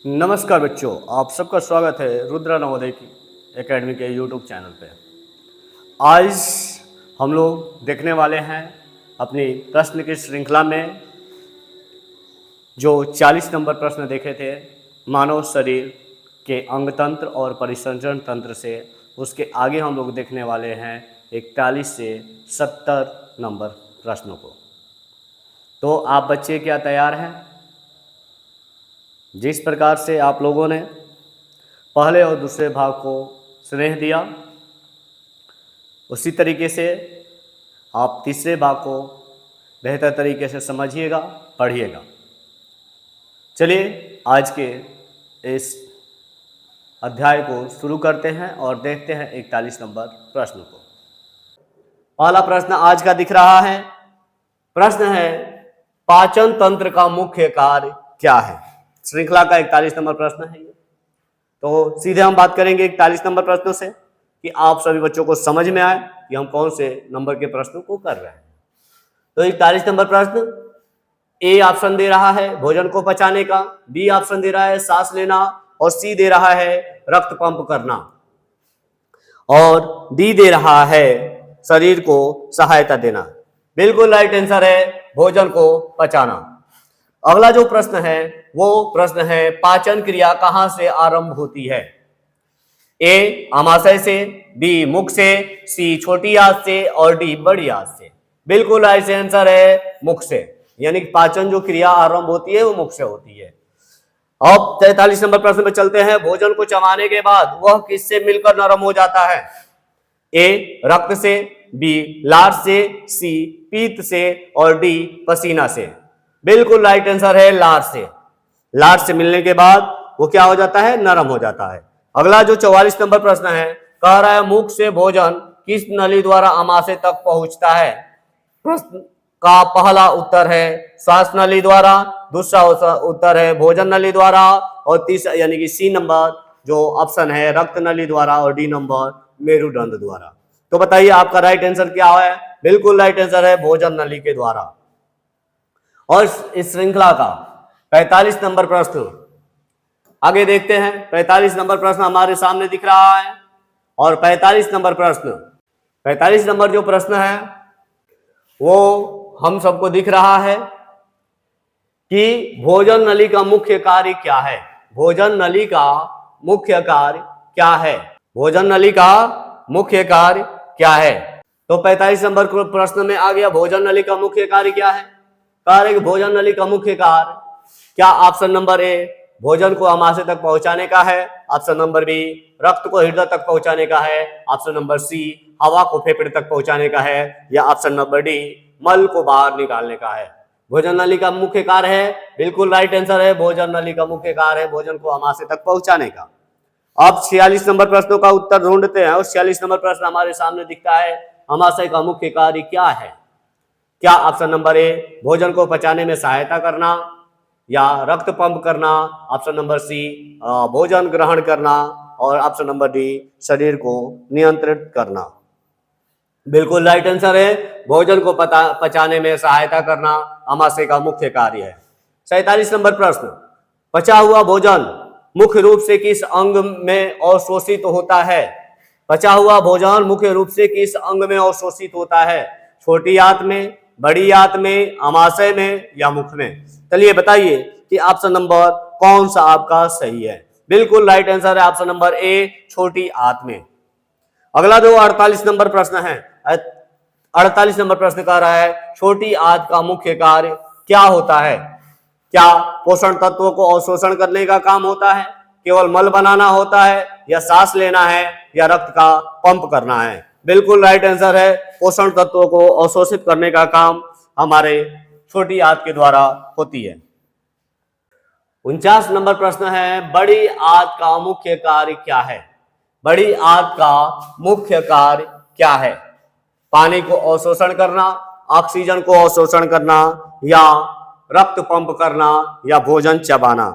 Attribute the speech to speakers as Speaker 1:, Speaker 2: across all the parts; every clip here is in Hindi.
Speaker 1: नमस्कार बच्चों, आप सबका स्वागत है रुद्रा नवोदय की एकेडमी के यूट्यूब चैनल पे। आज हम लोग देखने वाले हैं अपनी प्रश्न की श्रृंखला में जो 40 नंबर प्रश्न देखे थे मानव शरीर के अंगतंत्र और परिसंचरण तंत्र से, उसके आगे हम लोग देखने वाले हैं 41 से 70 नंबर प्रश्नों को। तो आप बच्चे क्या तैयार हैं? जिस प्रकार से आप लोगों ने पहले और दूसरे भाग को स्नेह दिया, उसी तरीके से आप तीसरे भाग को बेहतर तरीके से समझिएगा, पढ़िएगा। चलिए आज के इस अध्याय को शुरू करते हैं और देखते हैं 41 नंबर प्रश्न को। पहला प्रश्न आज का दिख रहा है। प्रश्न है, पाचन तंत्र का मुख्य कार्य क्या है? श्रृंखला का 41 नंबर प्रश्न है ये। तो सीधे हम बात करेंगे 41 नंबर प्रश्नों से कि आप सभी बच्चों को समझ में आए कि हम कौन से नंबर के प्रश्नों को कर रहे हैं। तो 41 नंबर प्रश्न, ए ऑप्शन दे रहा है भोजन को पचाने का, बी ऑप्शन दे रहा है सांस लेना, और सी दे रहा है रक्त पंप करना, और डी दे रहा है शरीर को सहायता देना। बिल्कुल राइट आंसर है भोजन को पचाना। अगला जो प्रश्न है वो प्रश्न है, पाचन क्रिया कहां से आरंभ होती है? ए आमाशय से, बी मुख से, सी छोटी आंत से, और डी बड़ी आंत से। बिल्कुल राइट आंसर है मुख से, यानी कि पाचन जो क्रिया आरंभ होती है वो मुख से होती है। अब 43 नंबर प्रश्न में चलते हैं। भोजन को चबाने के बाद वह किससे मिलकर नरम हो जाता है? ए रक्त से, बी लार से, सी पीत से, और डी पसीना से। बिल्कुल राइट आंसर है लार से। लार से मिलने के बाद वो क्या हो जाता है? नरम हो जाता है। अगला जो 44 नंबर प्रश्न है, कह रहा है मुख से भोजन किस नली द्वारा आमाशय तक पहुंचता है? प्रश्न का पहला उत्तर है श्वास नली द्वारा, दूसरा उत्तर है भोजन नली द्वारा, और तीसरा यानी कि सी नंबर जो ऑप्शन है रक्त नली द्वारा, और डी नंबर मेरुदंड द्वारा। तो बताइए आपका राइट आंसर क्या है? बिल्कुल राइट आंसर है भोजन नली के द्वारा। और इस श्रृंखला का 45 नंबर प्रश्न आगे देखते हैं। 45 नंबर प्रश्न हमारे सामने दिख रहा है, और 45 नंबर जो प्रश्न है वो हम सबको दिख रहा है कि भोजन नली का मुख्य कार्य क्या है? भोजन नली का मुख्य कार्य क्या है? भोजन नली का मुख्य कार्य क्या है? तो 45 नंबर प्रश्न में आ गया भोजन नली का मुख्य कार्य क्या है। कार्य भोजन नली का मुख्य कार्य क्या? ऑप्शन नंबर ए भोजन को आमाशय तक पहुंचाने का है, ऑप्शन नंबर बी रक्त को हृदय तक पहुंचाने का है, ऑप्शन नंबर सी हवा को फेफड़े तक पहुंचाने का है, या ऑप्शन नंबर डी मल को बाहर निकालने का है। भोजन नली का मुख्य कार्य है, बिल्कुल राइट आंसर है भोजन नली का मुख्य कार्य है भोजन को आमाशय तक पहुंचाने का। अब 46 नंबर प्रश्नों का उत्तर ढूंढते हैं। उस 46 नंबर प्रश्न हमारे सामने दिखता है, आमाशय का मुख्य कार्य क्या है? क्या ऑप्शन नंबर ए भोजन को पचाने में सहायता करना, या रक्त पंप करना, ऑप्शन नंबर सी भोजन ग्रहण करना, और ऑप्शन नंबर डी शरीर को नियंत्रित करना। बिल्कुल राइट आंसर है भोजन को पचाने में सहायता करना आमाशय का मुख्य कार्य है। 47 नंबर प्रश्न, पचा हुआ भोजन मुख्य रूप से किस अंग में अवशोषित होता है? पचा हुआ भोजन मुख्य रूप से किस अंग में अवशोषित होता है? छोटी आंत में, बड़ी आंत में, आमाशय में, या मुख में? चलिए बताइए कि ऑप्शन नंबर कौन सा आपका सही है। बिल्कुल राइट आंसर है ऑप्शन नंबर ए छोटी आंत में। अगला जो 48 नंबर प्रश्न है, 48 नंबर प्रश्न कह रहा है छोटी आंत का मुख्य कार्य क्या होता है? क्या पोषण तत्वों को अवशोषण करने का काम होता है, केवल मल बनाना होता है, या सांस लेना है, या रक्त का पंप करना है? बिल्कुल राइट आंसर है पोषण तत्वों को अवशोषित करने का काम हमारे छोटी आंत के द्वारा होती है। 49 नंबर प्रश्न है, बड़ी आंत का मुख्य कार्य क्या है? बड़ी आंत का मुख्य कार्य क्या है? पानी को अवशोषण करना, ऑक्सीजन को अवशोषण करना, या रक्त पंप करना, या भोजन चबाना?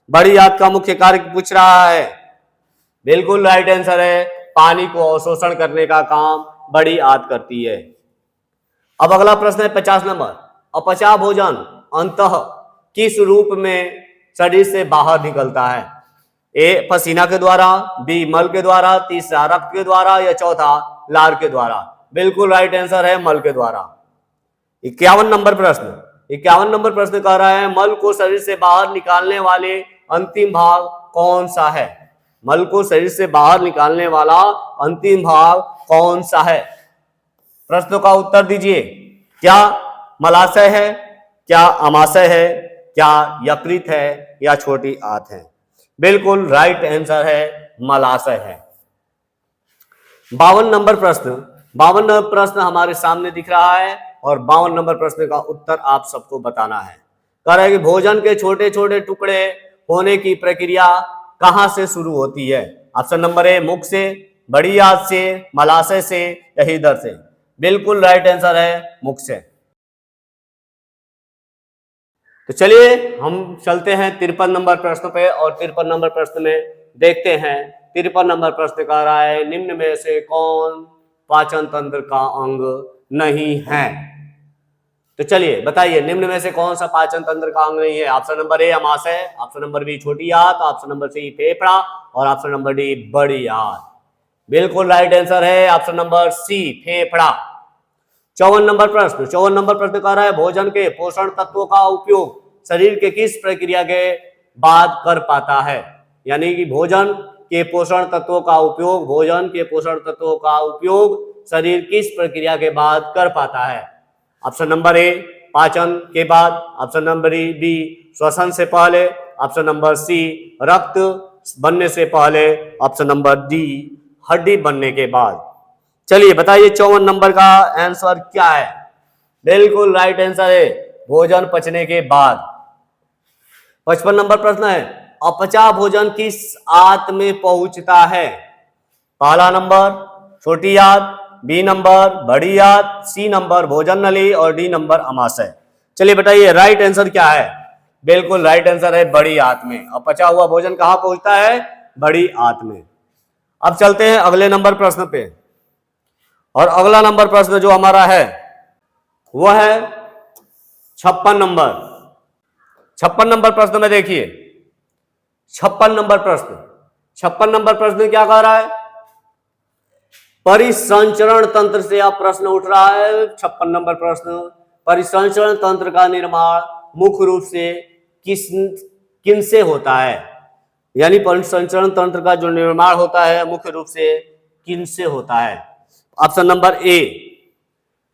Speaker 1: बड़ी आंत का मुख्य कार्य पूछ रहा है। बिल्कुल राइट आंसर है पानी को अवशोषण करने का काम बड़ी आंत करती है। अब अगला प्रश्न है 50 नंबर, अपचा भोजन अंततः किस रूप में शरीर से बाहर निकलता है? ए पसीना के द्वारा, बी मल के द्वारा, तीसरा रक्त के द्वारा, या चौथा लार के द्वारा? बिल्कुल राइट आंसर है मल के द्वारा। 51 नंबर प्रश्न, 51 नंबर प्रश्न कह रहा है मल को शरीर से बाहर निकालने वाले अंतिम भाग कौन सा है? मल को शरीर से बाहर निकालने वाला अंतिम भाग कौन सा है? प्रश्नों का उत्तर दीजिए। क्या मलाशय है, क्या अमाशय है, क्या यकृत है, या छोटी आंत है? बिल्कुल राइट आंसर है मलाशय है। 52 नंबर प्रश्न, 52 नंबर प्रश्न हमारे सामने दिख रहा है और 52 नंबर प्रश्न का उत्तर आप सबको बताना है। कह रहा है कि भोजन के छोटे छोटे टुकड़े होने की प्रक्रिया कहां से शुरू होती है? ऑप्शन नंबर ए मुख से, बड़ी आंत से, मलाशय से, या हृदय से? बिल्कुल राइट आंसर है मुख से। तो चलिए हम चलते हैं 53 नंबर प्रश्न पे और 53 नंबर प्रश्न में देखते हैं। 53 नंबर प्रश्न कह रहा है निम्न में से कौन पाचन तंत्र का अंग नहीं है? तो चलिए बताइए निम्न में से कौन सा पाचन तंत्र का अंग नहीं है? ऑप्शन नंबर ए अमाशय, ऑप्शन नंबर बी छोटी आंत, ऑप्शन नंबर सी फेफड़ा, और ऑप्शन नंबर डी बड़ी आंत। बिल्कुल राइट आंसर है ऑप्शन नंबर सी फेफड़ा। 54 नंबर प्रश्न, 54 नंबर प्रश्न कह रहा है भोजन के पोषण तत्वों का उपयोग शरीर के किस प्रक्रिया के बाद कर पाता है? यानी कि भोजन के पोषण तत्वों का उपयोग, भोजन के पोषण तत्वों का उपयोग शरीर किस प्रक्रिया के बाद कर पाता है? ऑप्शन नंबर ए पाचन के बाद, ऑप्शन नंबर बी श्वसन से पहले, ऑप्शन नंबर सी रक्त बनने से पहले, ऑप्शन नंबर डी हड्डी बनने के बाद। चलिए बताइए 54 नंबर का आंसर क्या है? बिल्कुल राइट आंसर है भोजन पचने के बाद। 55 नंबर प्रश्न है अपचा भोजन किस आंत में पहुंचता है? पहला नंबर छोटी आंत, बी नंबर बड़ी आंत, सी नंबर भोजन नली, और डी नंबर अमाशय। चलिए बताइए राइट आंसर क्या है? बिल्कुल राइट आंसर है बड़ी आंत में। अपचा हुआ भोजन कहां पहुंचता है? बड़ी आंत में। अब चलते हैं अगले नंबर प्रश्न पे, और अगला नंबर प्रश्न जो हमारा है वह है 56 नंबर। 56 नंबर प्रश्न में देखिए 56 नंबर प्रश्न, 56 नंबर प्रश्न क्या कह रहा है? परिसंचरण तंत्र से आप प्रश्न उठ रहा है। 56 नंबर प्रश्न, परिसंचरण तंत्र का निर्माण मुख्य रूप से किनसे होता है? यानी परिसंचरण तंत्र का जो निर्माण होता है मुख्य रूप से किनसे होता है? ऑप्शन नंबर ए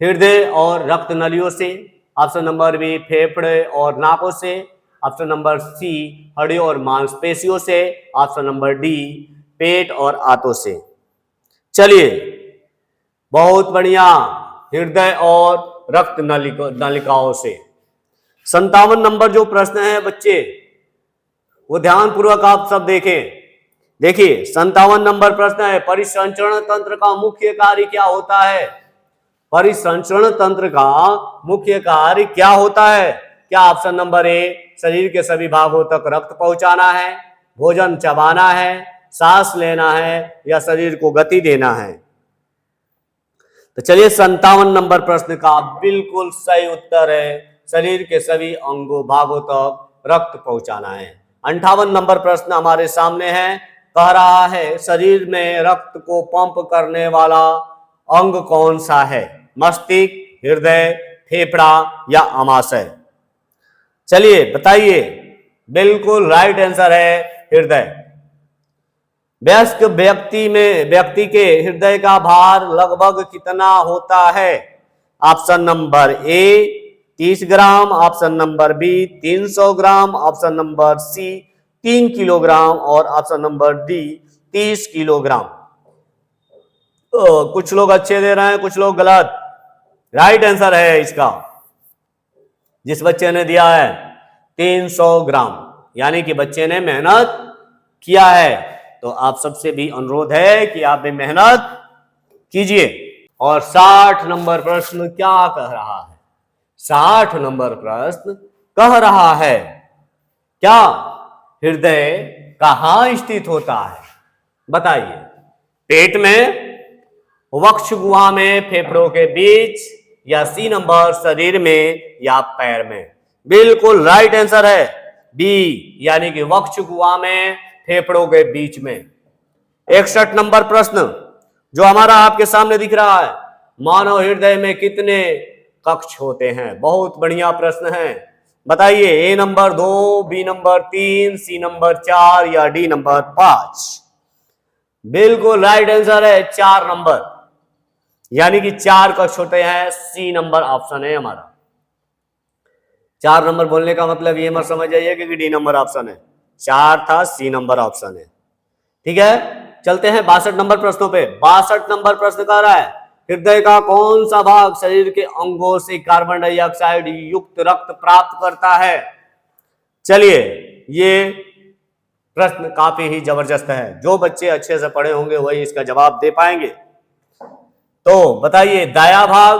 Speaker 1: हृदय और रक्त नलियों से, ऑप्शन नंबर बी फेफड़े और नाकों से, ऑप्शन नंबर सी हड्डियों और मांसपेशियों से, ऑप्शन नंबर डी पेट और आंतों से। चलिए बहुत बढ़िया, हृदय और रक्त नलिकाओं से। 57 नंबर जो प्रश्न है बच्चे वो ध्यान पूर्वक आप सब देखें। देखिए 57 नंबर प्रश्न है परिसंचरण तंत्र का मुख्य कार्य क्या होता है? परिसंचरण तंत्र का मुख्य कार्य क्या होता है? क्या ऑप्शन नंबर ए शरीर के सभी भागों तक रक्त पहुंचाना है, भोजन चबाना है, सांस लेना है, या शरीर को गति देना है? तो चलिए 57 नंबर प्रश्न का बिल्कुल सही उत्तर है शरीर के सभी अंगों भागों तक रक्त पहुंचाना है। 58 नंबर प्रश्न हमारे सामने है, कह रहा है शरीर में रक्त को पंप करने वाला अंग कौन सा है? मस्तिष्क, हृदय, फेफड़ा, या अमाशय? चलिए बताइए। बिल्कुल राइट आंसर है हृदय। वयस्क व्यक्ति के हृदय का भार लगभग कितना होता है? Option number A 30 gram, option number B 300 gram, option number C 3 kilogram, और ऑप्शन नंबर डी 30 किलोग्राम। तो कुछ लोग अच्छे दे रहे हैं, कुछ लोग गलत। राइट आंसर है इसका जिस बच्चे ने दिया है 300 ग्राम, यानी कि बच्चे ने मेहनत किया है। तो आप सबसे भी अनुरोध है कि आप भी मेहनत कीजिए। और 60 नंबर प्रश्न क्या कह रहा है? 60 नंबर प्रश्न कह रहा है क्या हृदय कहां स्थित होता है? बताइए। पेट में, वक्ष गुहा में, फेफड़ों के बीच, या सी नंबर शरीर में या पैर में? बिल्कुल राइट आंसर है बी यानी कि वक्ष गुहा में फेफड़ों के बीच में। 61 नंबर प्रश्न जो हमारा आपके सामने दिख रहा है, मानव हृदय में कितने कक्ष होते हैं? बहुत बढ़िया प्रश्न है, बताइए। A number 2, B number 3, C number 4 या डी नंबर 5? बिल्कुल राइट आंसर है 4 नंबर, यानी कि 4 कक्ष होते हैं। सी नंबर ऑप्शन है हमारा। 4 नंबर बोलने का मतलब ये मत समझ जाइए कि डी नंबर ऑप्शन है, 4 था, सी नंबर ऑप्शन है। ठीक है, चलते हैं 62 नंबर प्रश्नों पे। 62 नंबर प्रश्न कह रहा है, हृदय का कौन सा भाग शरीर के अंगों से कार्बन डाइऑक्साइड युक्त रक्त प्राप्त करता है? चलिए, ये प्रश्न काफी ही जबरदस्त है, जो बच्चे अच्छे से पढ़े होंगे वही इसका जवाब दे पाएंगे। तो बताइए, दाया भाग,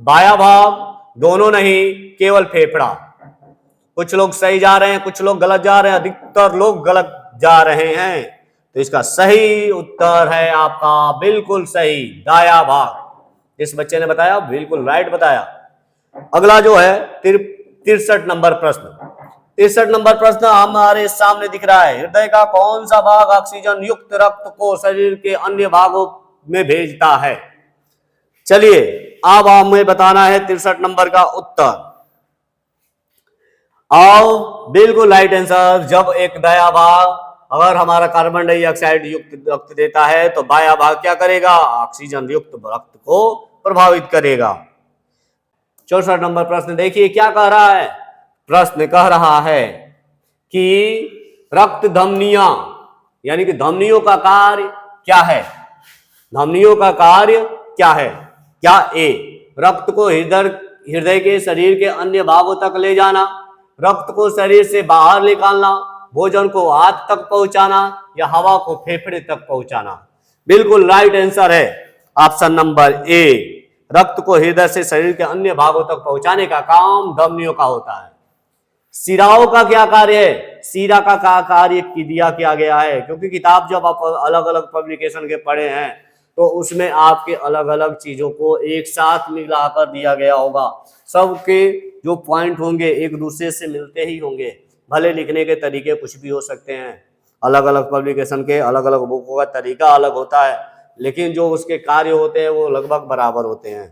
Speaker 1: बाया भाग, दोनों नहीं, केवल फेफड़ा। कुछ लोग सही जा रहे हैं, कुछ लोग गलत जा रहे हैं, अधिकतर लोग गलत जा रहे हैं। तो इसका सही उत्तर है आपका बिल्कुल सही, दाया भाग। जिस बच्चे ने बताया बिल्कुल राइट बताया। अगला जो है 63 नंबर प्रश्न। 63 नंबर प्रश्न हमारे सामने दिख रहा है, हृदय का कौन सा भाग ऑक्सीजन युक्त रक्त को शरीर के अन्य भागों में भेजता है? चलिए, अब हमें बताना है 63 नंबर का उत्तर। आओ, बिल्कुल राइट आंसर। जब एक दाया भाग अगर हमारा कार्बन डाइऑक्साइड युक्त रक्त देता है तो बाया भाग क्या करेगा? ऑक्सीजन युक्त रक्त को प्रभावित करेगा। 64 नंबर प्रश्न देखिए क्या कह रहा है। प्रश्न कह रहा है कि रक्त धमनियां यानी कि धमनियों का कार्य क्या है? धमनियों का कार्य क्या है? क्या ए, रक्त को हृदय के शरीर के अन्य भागों तक ले जाना, रक्त को शरीर से बाहर निकालना, भोजन को आंत तक पहुंचाना या हवा को फेफड़े तक पहुंचाना? बिल्कुल राइट आंसर है ऑप्शन नंबर ए, रक्त को हृदय से शरीर के अन्य भागों तक पहुंचाने का काम धमनियों का होता है। सिराओं का क्या कार्य है? सीरा का कार्य दिया किया गया है, क्योंकि किताब जब आप अलग अलग पब्लिकेशन के पढ़े हैं तो उसमें आपके अलग अलग चीजों को एक साथ मिलाकर दिया गया होगा। सबके जो पॉइंट होंगे एक दूसरे से मिलते ही होंगे, भले लिखने के तरीके कुछ भी हो सकते हैं, अलग अलग पब्लिकेशन के अलग अलग बुकों का तरीका अलग होता है, लेकिन जो उसके कार्य होते हैं वो लगभग बराबर होते हैं।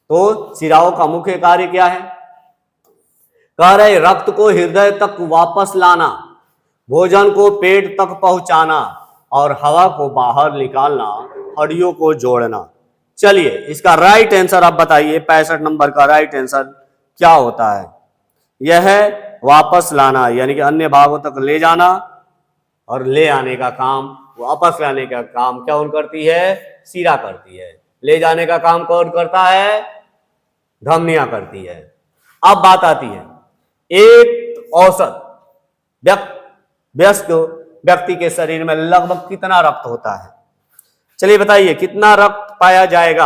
Speaker 1: तो सिराओं का मुख्य कार्य क्या है? कह रहे रक्त को हृदय तक वापस लाना, भोजन को पेट तक पहुंचाना और हवा को बाहर निकालना, हड्डियों को जोड़ना। चलिए, इसका राइट आंसर आप बताइए। 65 नंबर का राइट आंसर क्या होता है? यह है वापस लाना, यानी कि अन्य भागों तक ले जाना और ले आने का काम, वापस लाने का काम क्या करती है? सीरा करती है। ले जाने का काम कौन करता है? धमनियां करती है। अब बात आती है, एक औसत वयस्क व्यक्ति के शरीर में लगभग कितना रक्त होता है? चलिए बताइए, कितना रक्त पाया जाएगा?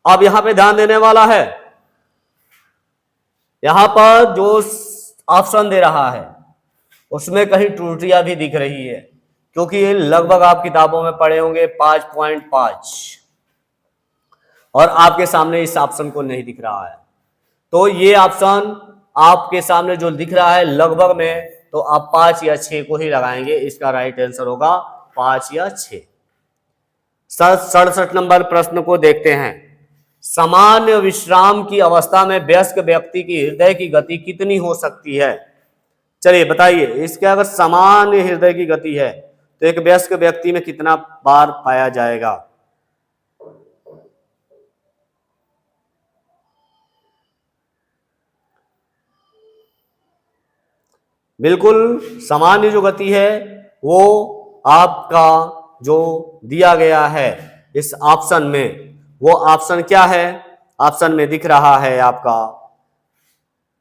Speaker 1: अब यहां पे ध्यान देने वाला है, यहां पर जो ऑप्शन दे रहा है उसमें कहीं त्रुटियां भी दिख रही है, क्योंकि ये लगभग आप किताबों में पढ़े होंगे 5.5 और आपके सामने इस ऑप्शन को नहीं दिख रहा है। तो ये ऑप्शन आपके सामने जो दिख रहा है लगभग में, तो आप 5 या 6 को ही लगाएंगे। इसका राइट आंसर होगा 5 या 6। 67 नंबर प्रश्न को देखते हैं। सामान्य विश्राम की अवस्था में वयस्क व्यक्ति की हृदय की गति कितनी हो सकती है? चलिए बताइए, इसके अगर सामान्य हृदय की गति है तो एक वयस्क व्यक्ति में कितना बार पाया जाएगा? बिल्कुल सामान्य जो गति है वो आपका जो दिया गया है इस ऑप्शन में, वो ऑप्शन क्या है? ऑप्शन में दिख रहा है आपका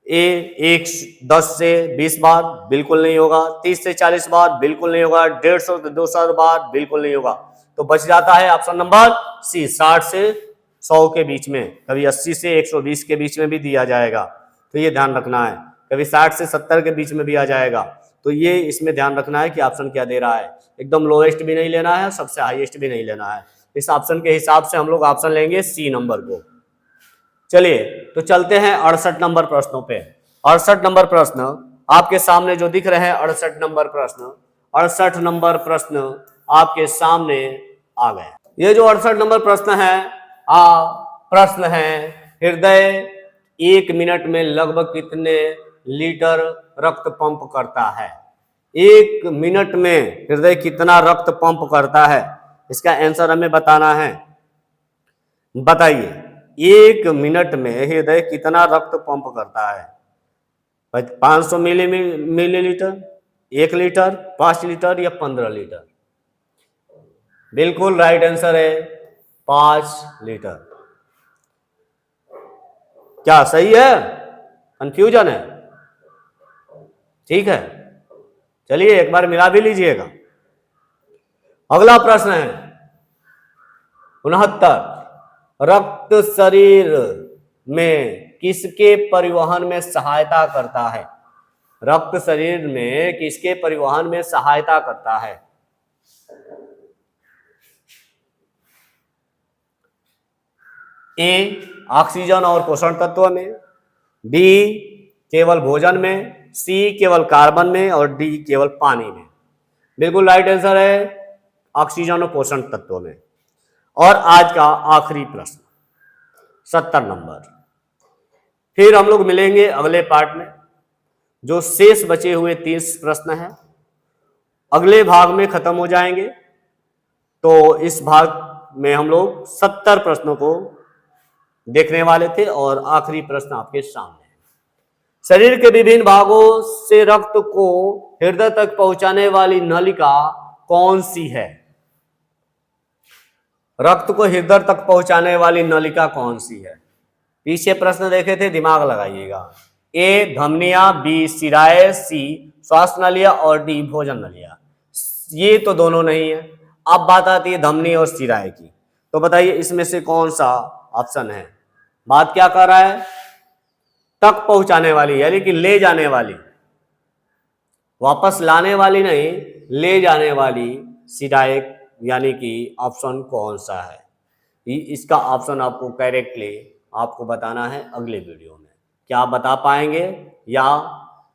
Speaker 1: ए 10 से 20 बार, बिल्कुल नहीं होगा। 30 से 40 बार, बिल्कुल नहीं होगा। 150 से 200 बार, बिल्कुल नहीं होगा। तो बच जाता है ऑप्शन नंबर सी, 60 से 100 के बीच में, कभी 80 से 120 के बीच में भी दिया जाएगा, तो ये ध्यान रखना है। कभी 60 से 70 के बीच में भी आ जाएगा, तो ये इसमें ध्यान रखना है कि ऑप्शन क्या दे रहा है। एकदम लोएस्ट भी नहीं लेना है, सबसे हाईएस्ट भी नहीं लेना है, इस ऑप्शन के हिसाब से हम लोग ऑप्शन लेंगे सी नंबर को। चलिए तो चलते हैं 68 नंबर प्रश्नों पे। 68 नंबर प्रश्न आपके सामने जो दिख रहे हैं, 68 नंबर प्रश्न, 68 नंबर प्रश्न आपके सामने आ गए। ये जो 68 नंबर प्रश्न है, प्रश्न है हृदय 1 मिनट में लगभग कितने लीटर रक्त पंप करता है। 1 मिनट में हृदय कितना रक्त पंप करता है, इसका आंसर हमें बताना है। बताइए 1 मिनट में हृदय कितना रक्त पंप करता है। 500 मिलीलीटर, 1 लीटर, 5 लीटर या 15 लीटर। बिल्कुल राइट आंसर है 5 लीटर। क्या सही है? कंफ्यूजन है? ठीक है, चलिए एक बार मिला भी लीजिएगा। अगला प्रश्न है 69। रक्त शरीर में किसके परिवहन में सहायता करता है। रक्त शरीर में किसके परिवहन में सहायता करता है। ए ऑक्सीजन और पोषण तत्व में, बी केवल भोजन में, सी केवल कार्बन में और डी केवल पानी में। बिल्कुल राइट आंसर है ऑक्सीजन और पोषण तत्व में। और आज का आखिरी प्रश्न 70 नंबर। फिर हम लोग मिलेंगे अगले पार्ट में। जो शेष बचे हुए 30 प्रश्न हैं अगले भाग में खत्म हो जाएंगे। तो इस भाग में हम लोग 70 प्रश्नों को देखने वाले थे और आखिरी प्रश्न आपके सामने है। शरीर के विभिन्न भागों से रक्त को हृदय तक पहुंचाने वाली नलिका कौन सी है। रक्त को हृदय तक पहुंचाने वाली नलिका कौन सी है। पीछे प्रश्न देखे थे, दिमाग लगाइएगा। ए धमनियां, बी शिराएं, सी श्वास नलिया और डी भोजन नलिया। ये तो दोनों नहीं है। अब बात आती है धमनी और शिराएं की। तो बताइए इसमें से कौन सा ऑप्शन है। बात क्या कर रहा है, तक पहुंचाने वाली यानी कि ले जाने वाली, वापस लाने वाली नहीं, ले जाने वाली शिराएं यानी कि ऑप्शन कौन सा है। इसका ऑप्शन आपको करेक्टली आपको बताना है अगले वीडियो में। क्या आप बता पाएंगे या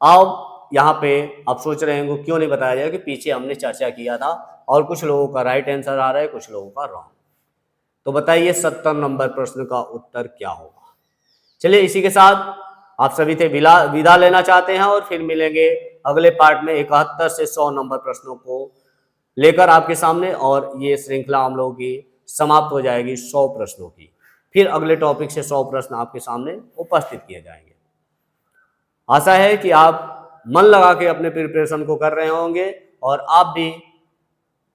Speaker 1: अब यहाँ पे आप सोच रहे हैं क्यों नहीं बताया जाए कि पीछे हमने चर्चा किया था और कुछ लोगों का राइट आंसर आ रहा है, कुछ लोगों का रॉन्ग। तो बताइए 70 नंबर प्रश्न का उत्तर क्या होगा। चलिए इसी के साथ आप सभी से विदा लेना चाहते हैं और फिर मिलेंगे अगले पार्ट में 71 से 100 नंबर प्रश्नों को लेकर आपके सामने। और ये श्रृंखला हम लोगों की समाप्त हो जाएगी 100 प्रश्नों की। फिर अगले टॉपिक से 100 प्रश्न आपके सामने उपस्थित किए जाएंगे। आशा है कि आप मन लगा के अपने प्रिपरेशन को कर रहे होंगे और आप भी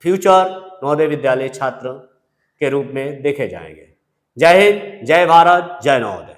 Speaker 1: फ्यूचर नवोदय विद्यालय छात्र के रूप में देखे जाएंगे। जय हिंद, जय भारत, जय नवोदय।